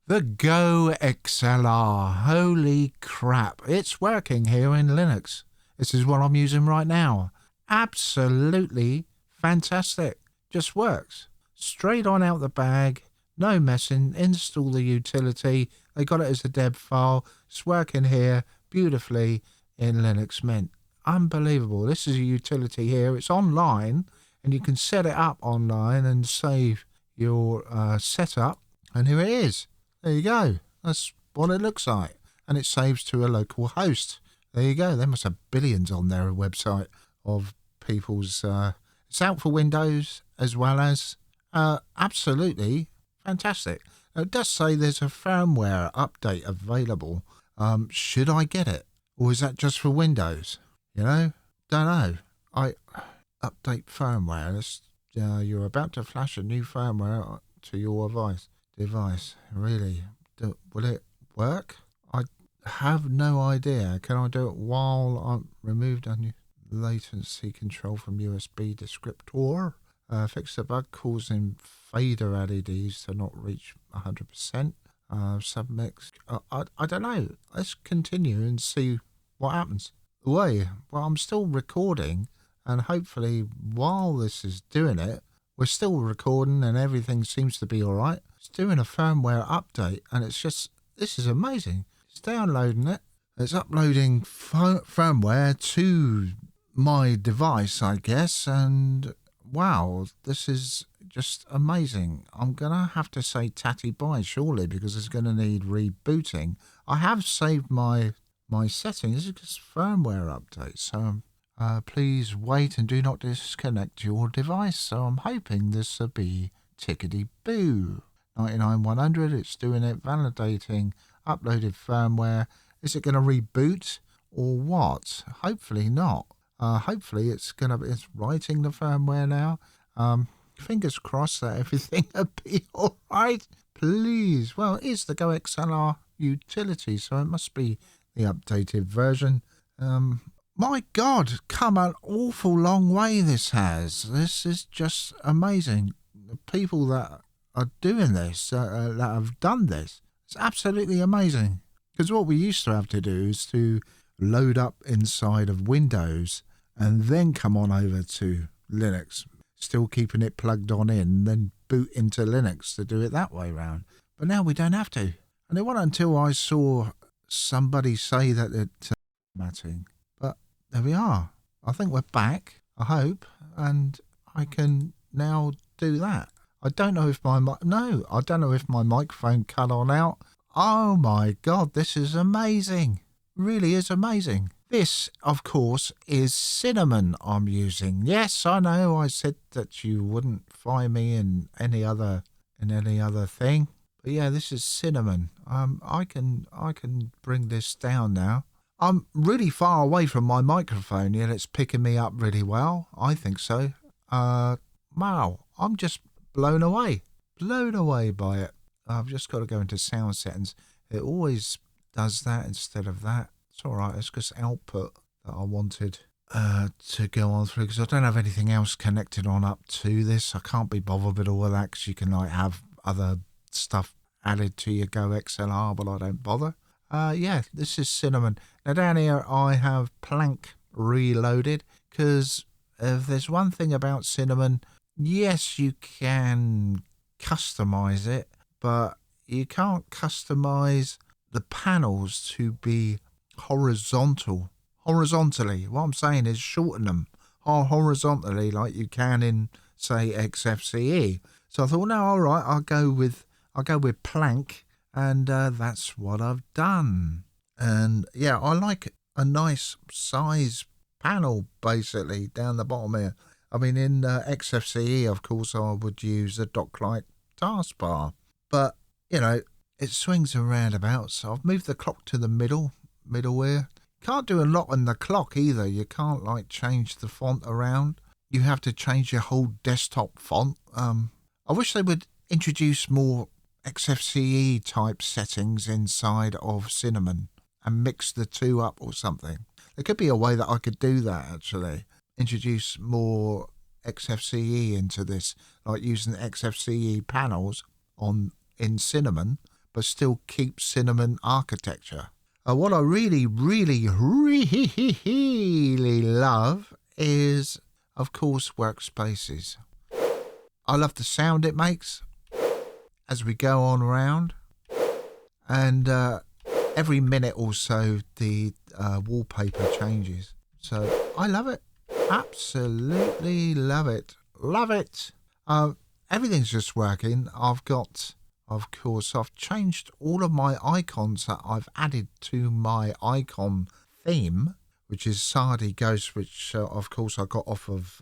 The GOXLR. Holy crap. It's working here in Linux. This is what I'm using right now. Absolutely fantastic. Just works. Straight on out the bag. No messing. Install the utility. They got it as a deb file. It's working here beautifully in Linux Mint. Unbelievable. This is a utility here. It's online and you can set it up online and save your setup. And here it is. There you go. That's what it looks like. And it saves to a local host. There you go. They must have billions on their website of people's... it's out for Windows as well as absolutely fantastic. Now, it does say there's a firmware update available. Should I get it? Or is that just for Windows? You know? Don't know. Update firmware. You're about to flash a new firmware to your device. Really? Will it work? I have no idea. Can I do it while I'm removed on latency control from USB descriptor? Fix the bug causing fader LEDs to not reach 100%. Submix. I don't know. Let's continue and see what happens. Well, I'm still recording, and hopefully while this is doing it, we're still recording and everything seems to be alright. It's doing a firmware update and it's just, this is amazing. It's downloading it. It's uploading firmware to my device, I guess. And wow, this is just amazing. I'm going to have to say tatty bye surely because it's going to need rebooting. I have saved my settings. This is just firmware updates. So please wait and do not disconnect your device. So I'm hoping this will be tickety-boo. 99-100, it's doing it, validating, uploaded firmware. Is it going to reboot or what? Hopefully not. Hopefully it's writing the firmware now. Fingers crossed that everything will be alright. Please. Well, it is the GOXLR utility, so it must be the updated version. My God, come an awful long way this has. This is just amazing. The people that are doing this, that have done this, it's absolutely amazing. Because what we used to have to do is to load up inside of Windows and then come on over to Linux, still keeping it plugged on in, then boot into Linux to do it that way round. But now we don't have to. And it wasn't until I saw somebody say that it's formatting. But there we are. I think we're back, I hope, and I can now do that. I don't know if my microphone cut on out. Oh my God, this is amazing. Really is amazing. This, of course, is cinnamon I'm using. Yes, I know I said that you wouldn't find me in any other thing. But yeah, this is cinnamon. I can bring this down now. I'm really far away from my microphone, yet it's picking me up really well. I think so. Wow, I'm just blown away by it. I've just got to go into sound settings. It always does that instead of that. It's all right. It's just output that I wanted to go on through because I don't have anything else connected on up to this. I can't be bothered with all of that because you can have other stuff added to your GOXLR, but I don't bother. Yeah, this is cinnamon. Now down here I have Plank reloaded because if there's one thing about cinnamon, yes, you can customize it, but you can't customize the panels to be horizontally. What I'm saying is shorten them horizontally like you can in, say, XFCE. So I thought, no, all right, I'll go with Plank, and that's what I've done. And yeah, I like a nice size panel basically down the bottom here. I mean, in XFCE, of course, I would use a dock-like taskbar. But, it swings around about. So I've moved the clock to the middle here. Can't do a lot on the clock either. You can't, change the font around. You have to change your whole desktop font. I wish they would introduce more XFCE type settings inside of Cinnamon and mix the two up or something. There could be a way that I could do that, actually. Introduce more XFCE into this, like using XFCE panels in Cinnamon, but still keep Cinnamon architecture. What I really, really, really love is, of course, workspaces. I love the sound it makes as we go on around, and every minute or so the wallpaper changes. So I love it. Absolutely love it. Love it. Everything's just working. Of course, I've changed all of my icons that I've added to my icon theme, which is Sardi Ghost, which of course I got off of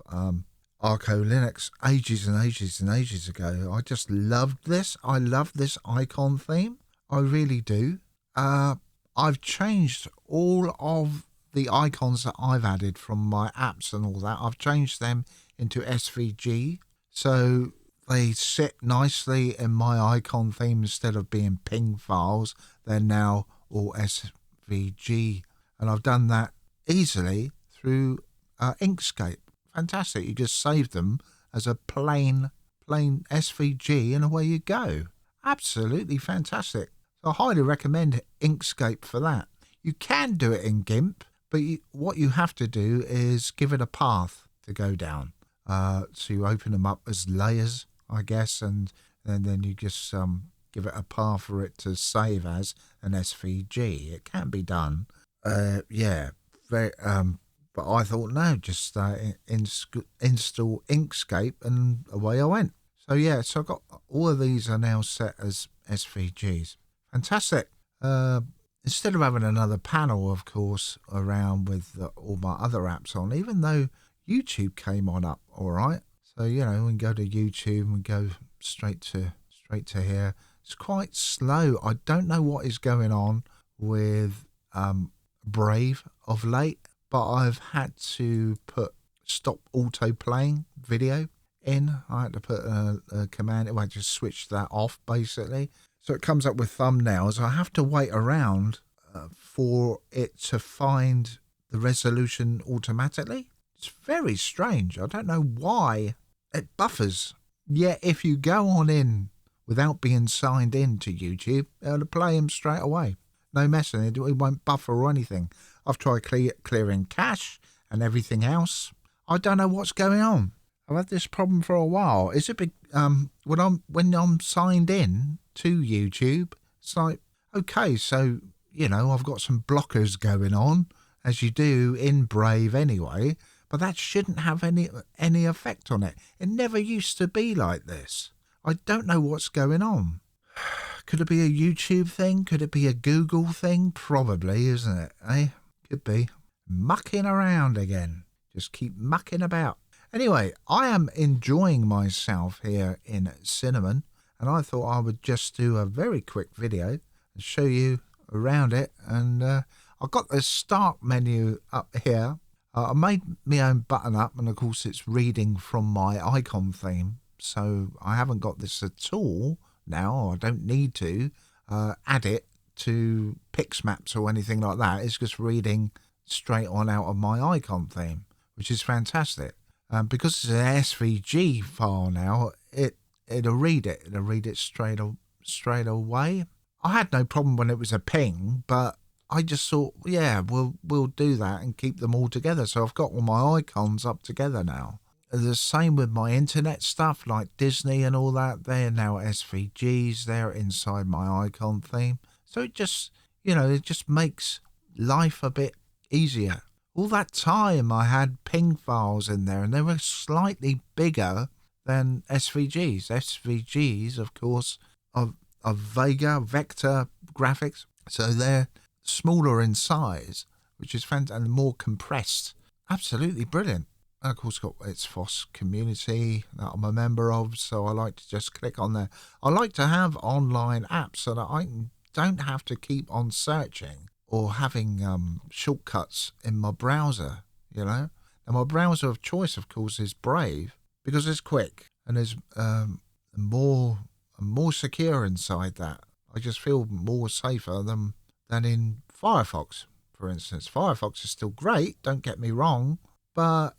Arco Linux ages and ages and ages ago. I just loved this. I love this icon theme. I really do. I've changed all of the icons that I've added from my apps and all that. I've changed them into SVG. So they sit nicely in my icon theme instead of being ping files. They're now all SVG. And I've done that easily through Inkscape. Fantastic. You just save them as a plain SVG and away you go. Absolutely fantastic. So I highly recommend Inkscape for that. You can do it in GIMP, but what you have to do is give it a path to go down. So you open them up as layers, I guess, and then you just give it a path for it to save as an SVG. It can be done. Very. But I thought, no, just install Inkscape, and away I went. So yeah, so I got all of these are now set as SVGs. Fantastic. Instead of having another panel, of course, around with all my other apps on, even though YouTube came on up all right. So, we can go to YouTube and go straight to here. It's quite slow. I don't know what is going on with Brave of late, but I've had to put stop auto playing video in. I had to put a command. I just switched that off basically. So it comes up with thumbnails. I have to wait around for it to find the resolution automatically. It's very strange. I don't know why it buffers. Yet if you go on in without being signed in to YouTube, it'll play them straight away. No messing. It won't buffer or anything. I've tried clearing cache and everything else. I don't know what's going on. I've had this problem for a while. Is it when I'm signed in to YouTube? It's like, okay, so I've got some blockers going on, as you do in Brave anyway, but that shouldn't have any effect on it. It never used to be like this. I don't know what's going on. Could it be a YouTube thing? Could it be a Google thing? Probably, isn't it? Could be. Mucking around again. Just keep mucking about. Anyway, I am enjoying myself here in Cinnamon, and I thought I would just do a very quick video and show you around it. And I've got the start menu up here. I made my own button up, and of course it's reading from my icon theme, so I haven't got this at all now. I don't need to add it to Pixmaps or anything like that. It's just reading straight on out of my icon theme, which is fantastic. Because it's an SVG file now, it'll read it. It'll read it straight away. I had no problem when it was a ping, but I just thought, yeah, we'll do that and keep them all together. So I've got all my icons up together now. The same with my internet stuff like Disney and all that. They're now SVGs. They're inside my icon theme. So it just, it just makes life a bit easier. All that time I had ping files in there, and they were slightly bigger than SVGs. SVGs, of course, are vector graphics. So they're smaller in size, which is fantastic, and more compressed. Absolutely brilliant. And of course, got its FOSS community that I'm a member of, so I like to just click on there. I like to have online apps so that I don't have to keep on searching or having shortcuts in my browser, Now, my browser of choice, of course, is Brave because it's quick and is more secure inside that. I just feel more safer than in Firefox, for instance. Firefox is still great, don't get me wrong, but,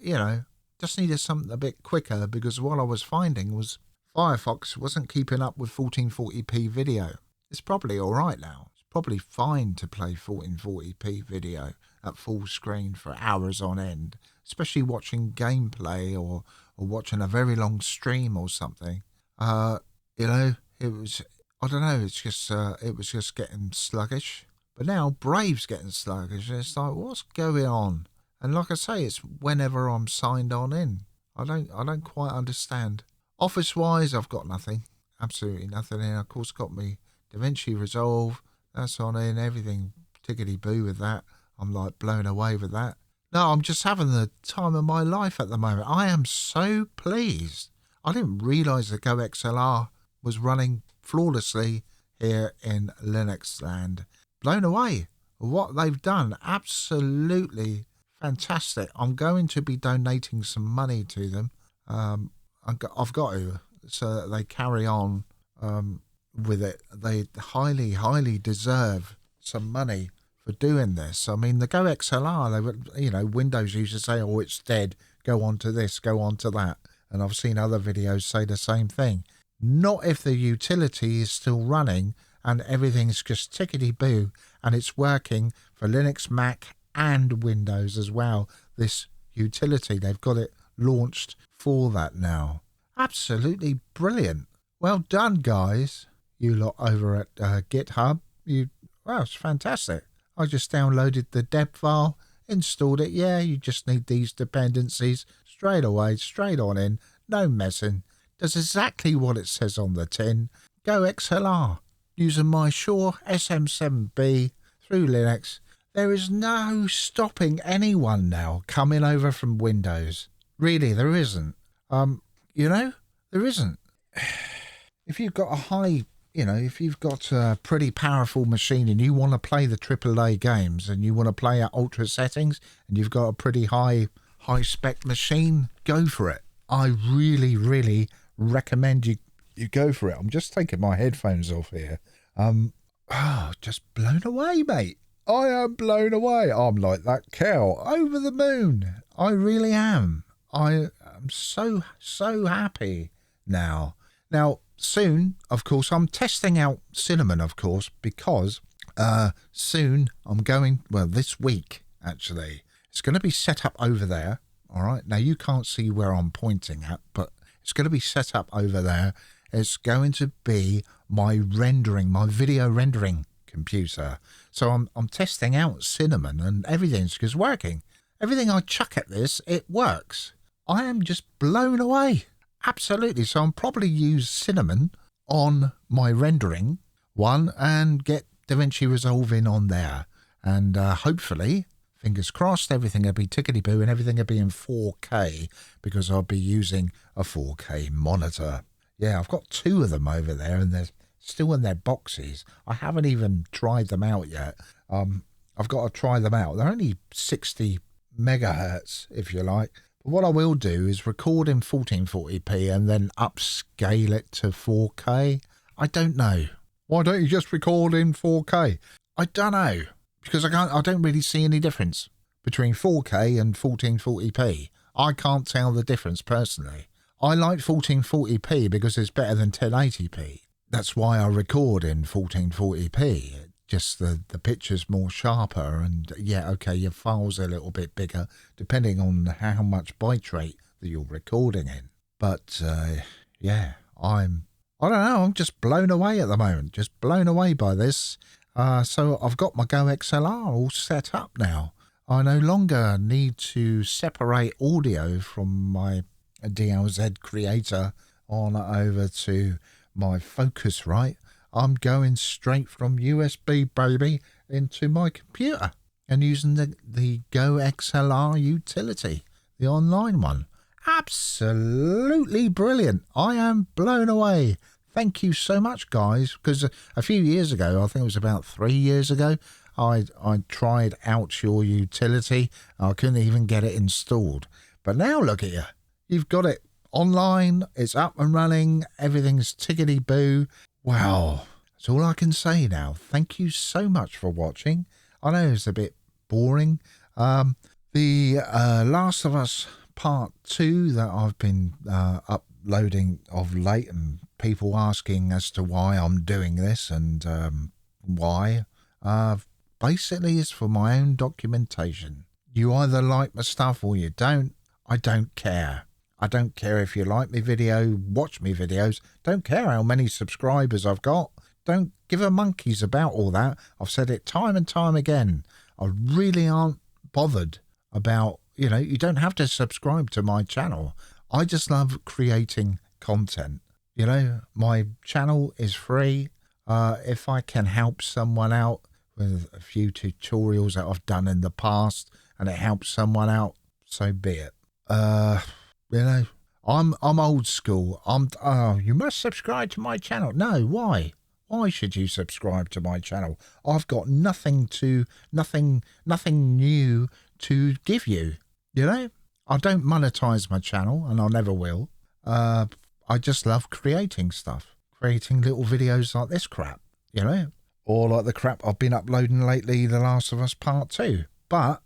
just needed something a bit quicker because what I was finding was Firefox wasn't keeping up with 1440p video. It's probably all right now. It's probably fine to play 1440p video at full screen for hours on end, especially watching gameplay or watching a very long stream or something. You know, it was, I don't know, it was just getting sluggish. But now Brave's getting sluggish, and it's like, what's going on? And like I say, it's whenever I'm signed on in. I don't quite understand. Office wise, I've got nothing, absolutely nothing. And of course, got me DaVinci Resolve. That's on in, everything tickety boo with that. I'm like blown away with that. No, I'm just having the time of my life at the moment. I am so pleased. I didn't realise the GOXLR was running flawlessly here in Linux land. Blown away with what they've done. Absolutely fantastic. I'm going to be donating some money to them. I've got to, so that they carry on with it. They highly, highly deserve some money for doing this. I mean, the GoXLR, they were, you know, Windows used to say, oh, it's dead, go on to this, go on to that. And I've seen other videos say the same thing. Not if the utility is still running and everything's just tickety-boo and it's working for Linux, Mac and Windows as well. This utility, they've got it launched for that now. Absolutely brilliant. Well done, guys. You lot over at GitHub. Well, it's fantastic. I just downloaded the deb file, installed it. Yeah, you just need these dependencies straight away, straight on in, no messing. Does exactly what it says on the tin. GoXLR, using my Shure SM7B through Linux. There is no stopping anyone now coming over from Windows. Really, there isn't. You know, there isn't. If you've got a high, you know, if you've got a pretty powerful machine and you want to play the AAA games and you want to play at ultra settings and you've got a pretty high spec machine, go for it. I really, really recommend you go for it. I'm just taking my headphones off here. Just blown away, mate. I am blown away. I'm like that cow over the moon. I really am. I am so happy now. Now, soon, of course, I'm testing out Cinnamon, of course, because soon I'm going, well, this week, actually, it's going to be set up over there. All right. Now, you can't see where I'm pointing at, but it's going to be set up over there. It's going to be my video rendering computer. So I'm testing out Cinnamon and everything's just working. Everything I chuck at this, it works. I am just blown away. Absolutely. So I'll probably use Cinnamon on my rendering one and get DaVinci Resolve in on there. And hopefully, fingers crossed, everything will be tickety-boo and everything will be in 4K because I'll be using a 4K monitor. Yeah, I've got two of them over there and they're still in their boxes. I haven't even tried them out yet. I've got to try them out. They're only 60 megahertz, if you like. But what I will do is record in 1440p and then upscale it to 4K. I don't know. Why don't you just record in 4K? I don't know. Because I don't really see any difference between 4K and 1440p. I can't tell the difference personally. I like 1440p because it's better than 1080p. That's why I record in 1440p. Just the picture's more sharper and yeah, okay, your file's a little bit bigger depending on how much bitrate that you're recording in. But yeah, I don't know, I'm just blown away at the moment. Just blown away by this. So I've got my GoXLR all set up now. I no longer need to separate audio from my DLZ creator on over to my Focusrite. I'm going straight from USB, baby, into my computer and using the GoXLR utility, the online one. Absolutely brilliant. I am blown away. Thank you so much, guys, because a few years ago, I think it was about 3 years ago, I tried out your utility. I couldn't even get it installed. But now look at you. You've got it online. It's up and running. Everything's tickety-boo. Wow. That's all I can say now. Thank you so much for watching. I know it's a bit boring. The Last of Us Part 2 that I've been uploading of late and people asking as to why I'm doing this and why. Basically, it's for my own documentation. You either like my stuff or you don't. I don't care. I don't care if you like my video, watch me videos. Don't care how many subscribers I've got. Don't give a monkeys about all that. I've said it time and time again. I really aren't bothered about, you don't have to subscribe to my channel. I just love creating content. My channel is free. If I can help someone out with a few tutorials that I've done in the past and it helps someone out, so be it. I'm old school. You must subscribe to my channel. No, why? Why should you subscribe to my channel? I've got nothing new to give you. I don't monetize my channel and I never will. I just love creating stuff, creating little videos like this crap, or like the crap I've been uploading lately, The Last of Us Part 2. But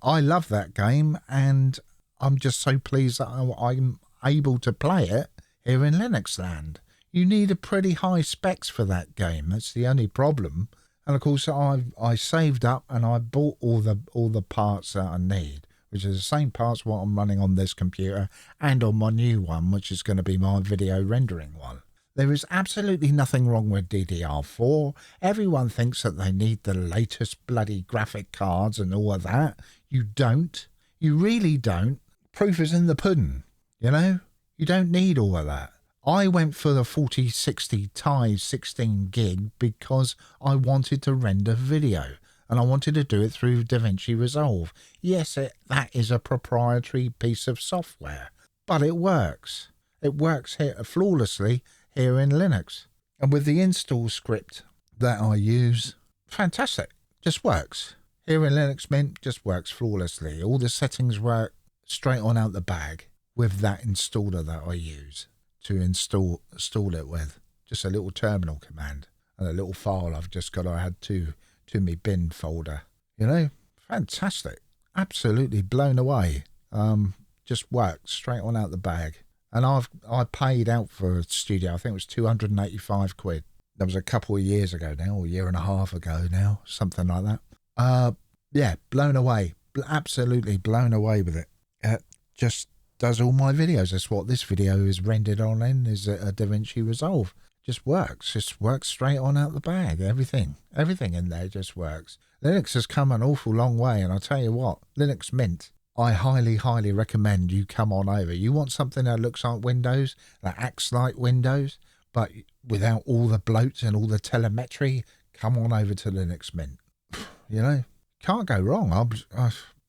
I love that game and I'm just so pleased that I'm able to play it here in Linux land. You need a pretty high specs for that game. That's the only problem. And of course, I saved up and I bought all the parts that I need, which is the same parts what I'm running on this computer and on my new one, which is going to be my video rendering one. There is absolutely nothing wrong with DDR4. Everyone thinks that they need the latest bloody graphic cards and all of that. You don't. You really don't. Proof is in the pudding, You don't need all of that. I went for the 4060 Ti 16 gig because I wanted to render video and I wanted to do it through DaVinci Resolve. Yes, that is a proprietary piece of software, but it works. It works here flawlessly here in Linux. And with the install script that I use, fantastic, just works. Here in Linux Mint, just works flawlessly. All the settings work straight on out the bag with that installer that I use to install it with. Just a little terminal command and a little file I've just got to add to my bin folder. Fantastic. Absolutely blown away. Just works straight on out the bag. And I paid out for a studio, I think it was 285 quid. That was a couple of years ago now, or a year and a half ago now, something like that. Yeah, blown away. Absolutely blown away with it. It just does all my videos. That's what this video is rendered on in, is a DaVinci Resolve. Just works straight on out the bag. Everything in there just works. Linux has come an awful long way, and I'll tell you what, Linux Mint, I highly recommend you come on over. You want something that looks like Windows, that acts like Windows, but without all the bloat and all the telemetry, come on over to Linux Mint. Can't go wrong. I'm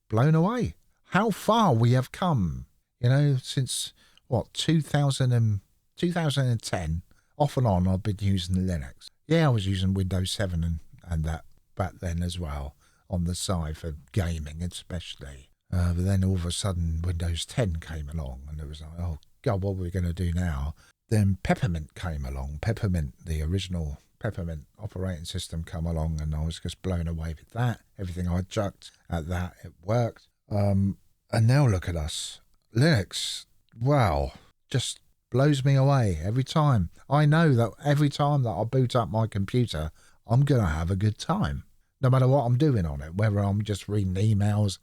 blown away. How far we have come, since, 2010, off and on I've been using Linux. Yeah, I was using Windows 7 and that back then as well, on the side for gaming especially. But then all of a sudden Windows 10 came along and it was like, oh God, what are we going to do now? Then Peppermint came along. Peppermint, the original Peppermint operating system, come along, and I was just blown away with that. Everything I chucked at that, it worked. And now look at us. Linux, wow, just blows me away every time. I know that every time that I boot up my computer, I'm going to have a good time, no matter what I'm doing on it, whether I'm just reading emails,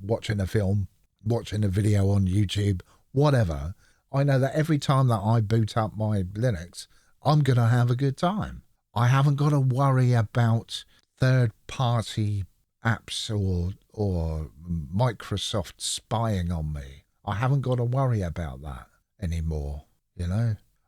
watching a film, watching a video on YouTube, whatever. I know that every time that I boot up my Linux, I'm going to have a good time. I haven't got to worry about third-party apps or Microsoft spying on me. I haven't got to worry about that anymore,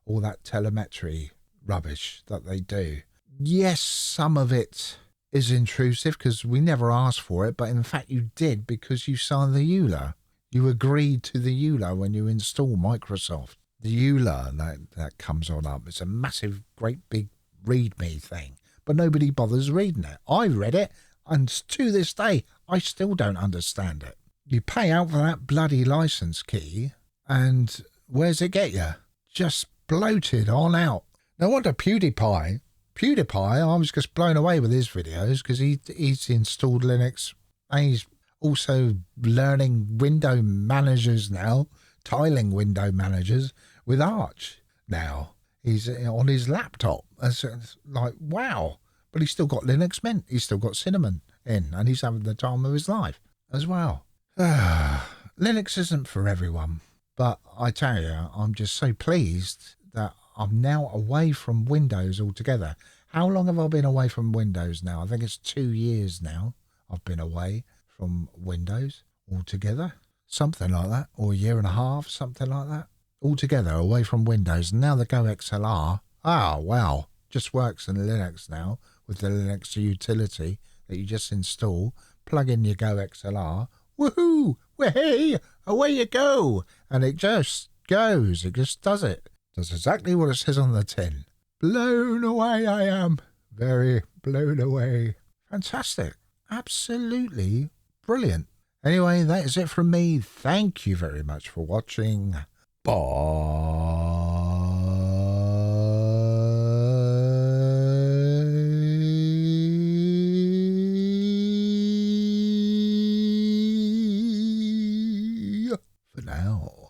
all that telemetry rubbish that they do. Yes, some of it is intrusive because we never asked for it, but in fact you did because you signed the EULA. You agreed to the EULA when you install Microsoft. The EULA that comes on up, it's a massive, great big readme thing, but nobody bothers reading it. I read it, and to this day, I still don't understand it. You pay out for that bloody license key, and where's it get you? Just bloated on out. No wonder PewDiePie, I was just blown away with his videos because he's installed Linux and he's also learning window managers now, tiling window managers with Arch now. He's on his laptop. It's like, wow. But he's still got Linux Mint. He's still got Cinnamon in, and he's having the time of his life as well. Linux isn't for everyone, but I tell you, I'm just so pleased that I'm now away from Windows altogether. How long have I been away from Windows now? I think it's 2 years now I've been away from Windows altogether. Something like that, or a year and a half, something like that. Altogether away from Windows. And now the GOXLR, wow, just works in Linux now with the Linux utility that you just install. Plug in your GOXLR. Woohoo! Way! Away you go! And it just goes. It just does it. Does exactly what it says on the tin. Blown away I am. Very blown away. Fantastic. Absolutely brilliant. Anyway, that is it from me. Thank you very much for watching. Bye. For now.